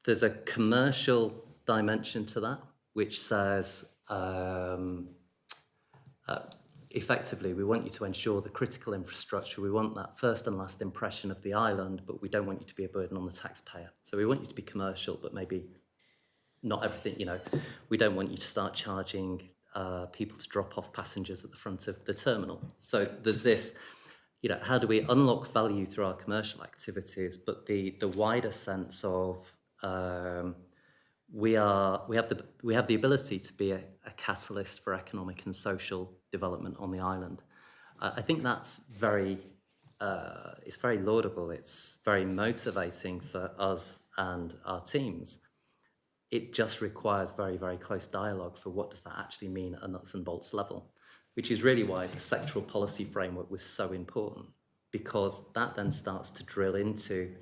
[SPEAKER 5] There's a commercial dimension to that, which says effectively, we want you to ensure the critical infrastructure. We want that first and last impression of the island, but we don't want you to be a burden on the taxpayer. So we want you to be commercial, but maybe not everything, you know. We don't want you to start charging people to drop off passengers at the front of the terminal. So there's this, you know, how do we unlock value through our commercial activities, but the wider sense of we have the ability to be a catalyst for economic and social development on the island. I think that's it's very laudable. It's very motivating for us and our teams. It just requires very, very close dialogue for what does that actually mean at a nuts and bolts level, which is really why the sectoral policy framework was so important, because that then starts to drill into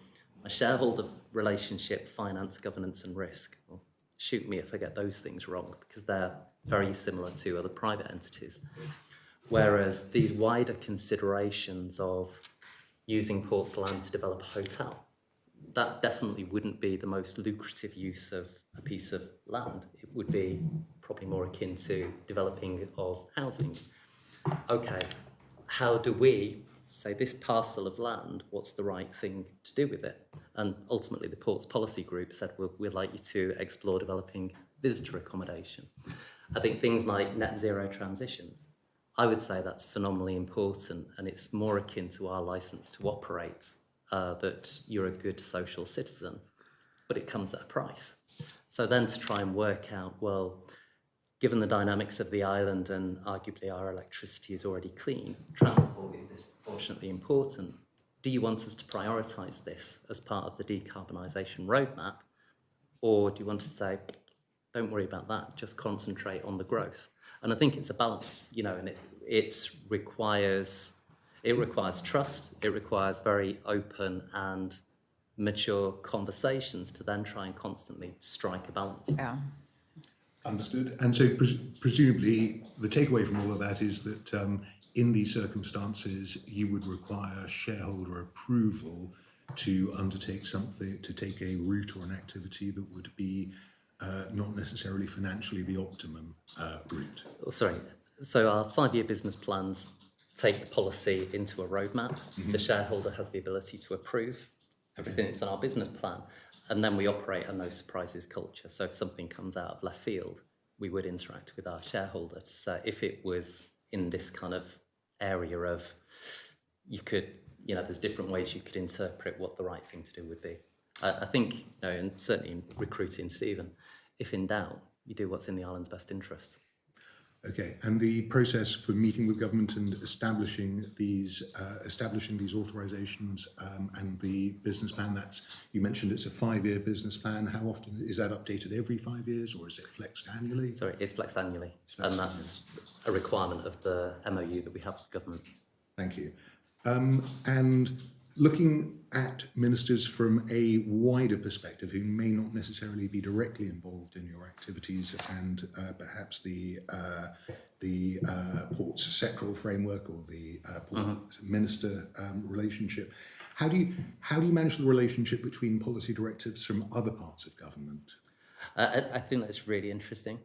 [SPEAKER 5] a shareholder relationship, finance, governance and risk. Well, shoot me if I get those things wrong, because they're very similar to other private entities. Whereas these wider considerations of using ports land to develop a hotel, that definitely wouldn't be the most lucrative use of a piece of land. It would be probably more akin to developing of housing. Okay, how do we say this parcel of land, what's the right thing to do with it? And ultimately the Ports Policy Group said, well, we'd like you to explore developing visitor accommodation. I think things like net zero transitions, I would say that's phenomenally important, and it's more akin to our license to operate that you're a good social citizen, but it comes at a price. So then to try and work out, well, given the dynamics of the island and arguably our electricity is already clean, transport is disproportionately important. Do you want us to prioritise this as part of the decarbonisation roadmap? Or do you want to say, don't worry about that, just concentrate on the growth? And I think it's a balance, you know, and it requires trust, it requires very open and mature conversations to then try and constantly strike a balance.
[SPEAKER 1] Yeah.
[SPEAKER 4] Understood. And so presumably the takeaway from all of that is that in these circumstances, you would require shareholder approval to undertake something, to take a route or an activity that would be not necessarily financially the optimum route.
[SPEAKER 5] Oh, sorry. So our 5-year business plans take the policy into a roadmap. The shareholder has the ability to approve everything that's in our business plan. And then we operate a no surprises culture. So if something comes out of left field, we would interact with our shareholder to say if it was in this kind of area of, you could, you know, there's different ways you could interpret what the right thing to do would be. I think, you know, and certainly in recruiting Stephen, if in doubt, you do what's in the island's best interests.
[SPEAKER 4] Okay, and the process for meeting with government and establishing these authorisations and the business plan, that's, you mentioned it's a 5-year business plan. How often is that updated? Every 5 years, or is it flexed annually?
[SPEAKER 5] Sorry, it's flexed annually,
[SPEAKER 4] Flexed
[SPEAKER 5] and that's a requirement of the MOU that we have with government.
[SPEAKER 4] Thank you. And looking at ministers from a wider perspective who may not necessarily be directly involved in your activities and perhaps the ports sectoral framework or the port minister relationship, how do you manage the relationship between policy directives from other parts of government?
[SPEAKER 5] I think that's really interesting,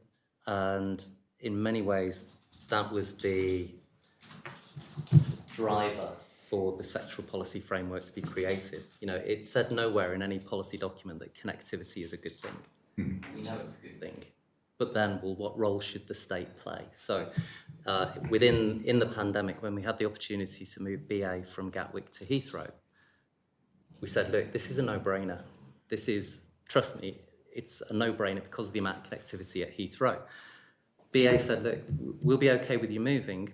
[SPEAKER 5] and in many ways that was the driver for the sectoral policy framework to be created. You know, it said nowhere in any policy document that connectivity is a good thing. We know it's a good thing, but then, well, what role should the state play? So in the pandemic, when we had the opportunity to move BA from Gatwick to Heathrow, we said, look, this is a no-brainer. This is, trust me, it's a no-brainer because of the amount of connectivity at Heathrow. BA said, look, we'll be okay with you moving,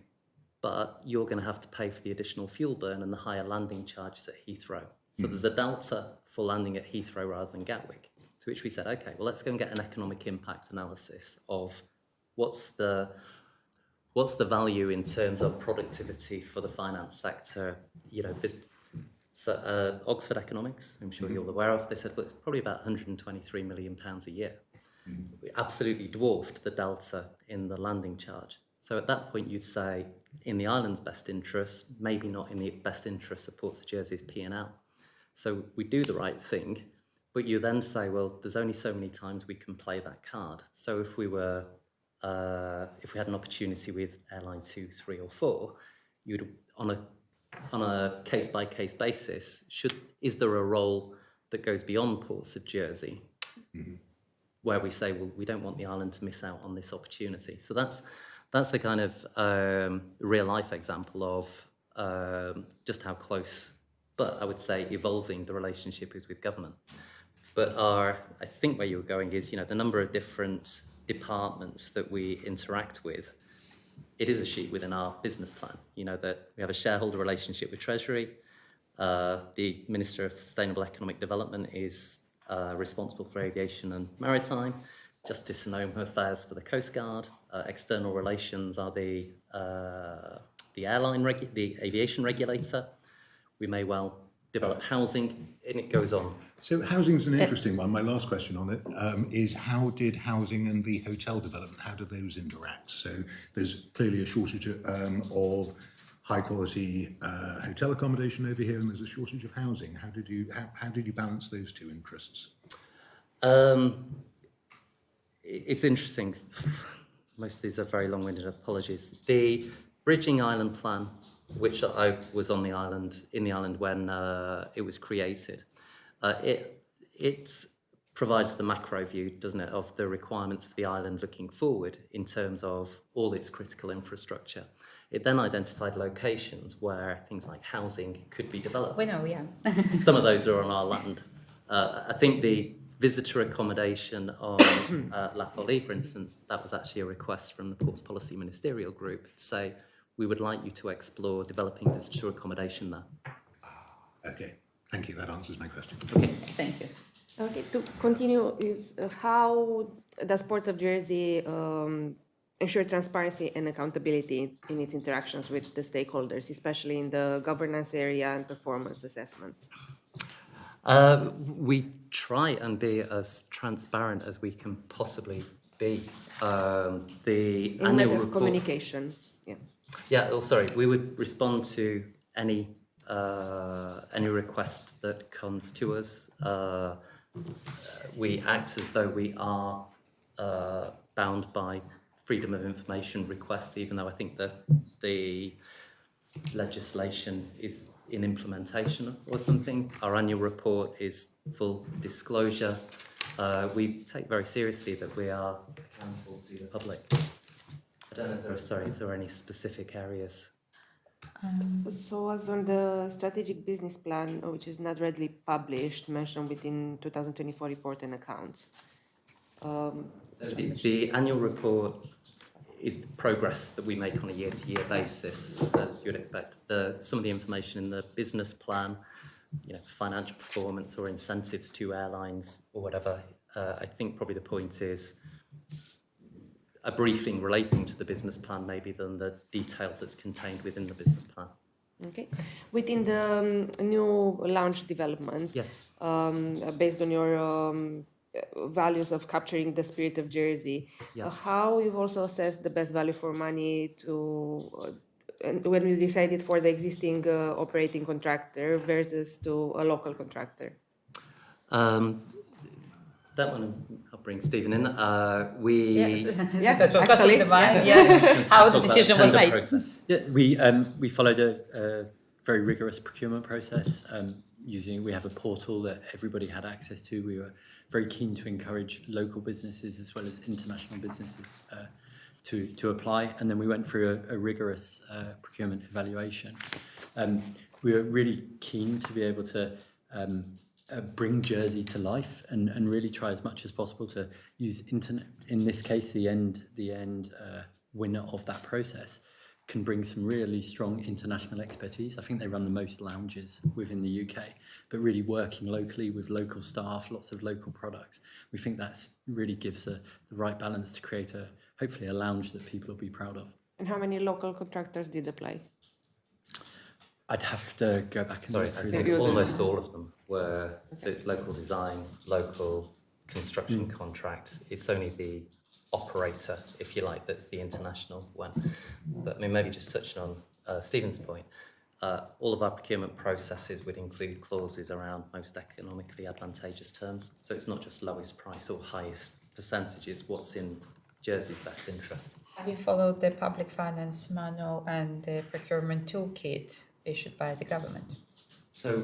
[SPEAKER 5] but you're going to have to pay for the additional fuel burn and the higher landing charges at Heathrow. So there's a delta for landing at Heathrow rather than Gatwick. To which we said, okay, well, let's go and get an economic impact analysis of what's the value in terms of productivity for the finance sector. You know, so Oxford Economics, I'm sure you're all aware of, they said, well, it's probably about £123 million a year. We absolutely dwarfed the delta in the landing charge. So at that point, you'd say, in the island's best interests, maybe not in the best interests of Ports of Jersey's P&L. So we do the right thing, but you then say, well, there's only so many times we can play that card. So if we had an opportunity with airline 2, 3, or 4, you'd on a case-by-case basis, is there a role that goes beyond Ports of Jersey, where we say, well, we don't want the island to miss out on this opportunity. So that's the kind of real-life example of just how close, but I would say evolving the relationship is with government. But I think where you were going is, you know, the number of different departments that we interact with, it is a sheet within our business plan. You know, that we have a shareholder relationship with Treasury. The Minister of Sustainable Economic Development is responsible for aviation and maritime. Justice and Home Affairs for the Coast Guard. External relations are the aviation regulator. We may well develop housing, and it goes on.
[SPEAKER 4] So housing's an interesting one. My last question on it is how did housing and the hotel development, how do those interact? So there's clearly a shortage of high quality hotel accommodation over here, and there's a shortage of housing. How did you balance those two interests?
[SPEAKER 5] It's interesting. Most of these are very long-winded, apologies. The Bridging Island Plan, which I was in the island when it was created, it's provides the macro view, doesn't it, of the requirements for the island looking forward in terms of all its critical infrastructure. It then identified locations where things like housing could be developed.
[SPEAKER 1] We know, yeah.
[SPEAKER 5] Some of those are on our land. I think the visitor accommodation on La Folie, for instance, that was actually a request from the Ports Policy Ministerial Group to say, we would like you to explore developing visitor accommodation there.
[SPEAKER 4] Okay, thank you. That answers my question.
[SPEAKER 5] Okay.
[SPEAKER 1] Thank you.
[SPEAKER 3] Okay, to continue is how does Port of Jersey ensure transparency and accountability in its interactions with the stakeholders, especially in the governance area and performance assessments?
[SPEAKER 5] We try and be as transparent as we can possibly be. The
[SPEAKER 3] In
[SPEAKER 5] annual
[SPEAKER 3] matter of
[SPEAKER 5] report,
[SPEAKER 3] communication, yeah.
[SPEAKER 5] Yeah, oh, sorry. We would respond to any request that comes to us. We act as though we are bound by freedom of information requests, even though I think that the legislation is in implementation or something. Our annual report is full disclosure. We take very seriously that we are accountable to the public. I don't know if there are any specific areas.
[SPEAKER 3] So as on the strategic business plan, which is not readily published, mentioned within 2024 report and accounts.
[SPEAKER 5] So the annual report is the progress that we make on a year-to-year basis, as you'd expect. Some of the information in the business plan, financial performance or incentives to airlines or whatever, I think probably the point is a briefing relating to the business plan maybe than the detail that's contained within the business plan.
[SPEAKER 3] Okay. Within the new launch development,
[SPEAKER 5] Yes.
[SPEAKER 3] Based on your values of capturing the spirit of Jersey,
[SPEAKER 5] Yeah.
[SPEAKER 3] how you've also assessed the best value for money to when you decided for the existing operating contractor versus to a local contractor?
[SPEAKER 5] That one, I'll bring Stephen in.
[SPEAKER 3] Yeah,
[SPEAKER 1] That's what
[SPEAKER 3] actually,
[SPEAKER 1] crossed the mind, yes. How the
[SPEAKER 5] Talk about
[SPEAKER 1] decision was
[SPEAKER 5] tender
[SPEAKER 1] made.
[SPEAKER 5] process.
[SPEAKER 6] Yeah, we followed a very rigorous procurement process. We have a portal that everybody had access to. We were very keen to encourage local businesses as well as international businesses to apply, and then we went through a rigorous procurement evaluation. We were really keen to be able to bring Jersey to life and really try as much as possible to use internet. In this case, the end winner of that process can bring some really strong international expertise. I think they run the most lounges within the UK, but really working locally with local staff, lots of local products. We think that really gives the right balance to create hopefully a lounge that people will be proud of.
[SPEAKER 3] And how many local contractors did apply?
[SPEAKER 6] I'd have to go back and
[SPEAKER 5] Sorry,
[SPEAKER 6] look
[SPEAKER 5] I
[SPEAKER 6] through
[SPEAKER 5] think
[SPEAKER 6] that.
[SPEAKER 5] almost all of them were. So it's local design, local construction contract. It's only the operator, if you like, that's the international one. But I mean, maybe just touching on Stephen's point, all of our procurement processes would include clauses around most economically advantageous terms. So it's not just lowest price or highest percentages, what's in Jersey's best interest.
[SPEAKER 1] Have you followed the public finance manual and the procurement toolkit issued by the government?
[SPEAKER 5] So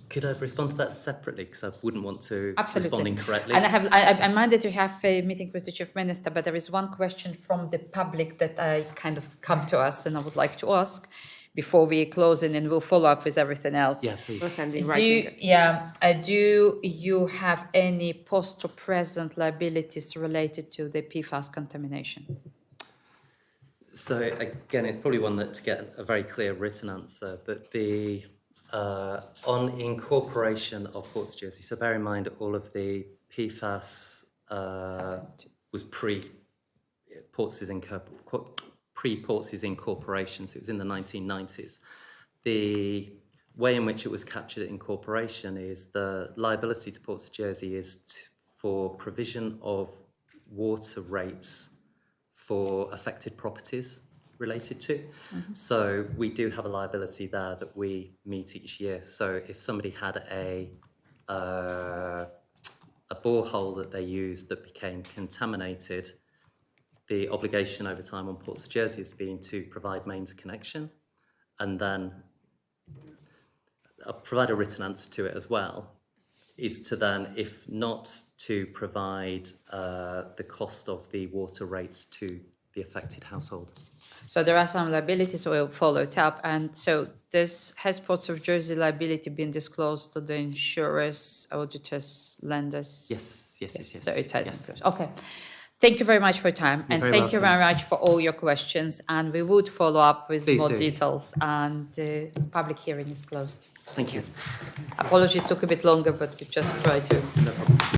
[SPEAKER 5] could I respond to that separately? Because I wouldn't want to respond incorrectly.
[SPEAKER 1] And I minded to have a meeting with the Chief Minister, but there is one question from the public that I kind of come to us and I would like to ask before we close in, and we'll follow up with everything else.
[SPEAKER 5] Yeah, please.
[SPEAKER 3] We'll send in
[SPEAKER 1] Do
[SPEAKER 3] writing.
[SPEAKER 1] you have any post or present liabilities related to the PFAS contamination?
[SPEAKER 5] So again, it's probably one that to get a very clear written answer, but the on incorporation of Ports of Jersey, so bear in mind all of the PFAS was pre-Ports' incorporation, so it was in the 1990s. The way in which it was captured at incorporation is the liability to Ports of Jersey is for provision of water rates for affected properties related to. Mm-hmm. So we do have a liability there that we meet each year. So if somebody had a borehole that they used that became contaminated, the obligation over time on Ports of Jersey has been to provide mains connection, and then provide a written answer to it as well, is to then, if not to provide the cost of the water rates to the affected household.
[SPEAKER 1] So there are some liabilities, we'll follow it up. And so has Ports of Jersey liability been disclosed to the insurers, auditors, lenders?
[SPEAKER 5] Yes.
[SPEAKER 1] So it has
[SPEAKER 5] yes.
[SPEAKER 1] included. Okay. Thank you very much for your time.
[SPEAKER 5] You're
[SPEAKER 1] And
[SPEAKER 5] very
[SPEAKER 1] thank you
[SPEAKER 5] welcome.
[SPEAKER 1] very much for all your questions. And we would follow up with
[SPEAKER 5] Please
[SPEAKER 1] more
[SPEAKER 5] do.
[SPEAKER 1] details. And the public hearing is closed.
[SPEAKER 5] Thank you.
[SPEAKER 1] Apology, it took a bit longer, but we just tried to
[SPEAKER 5] No problem.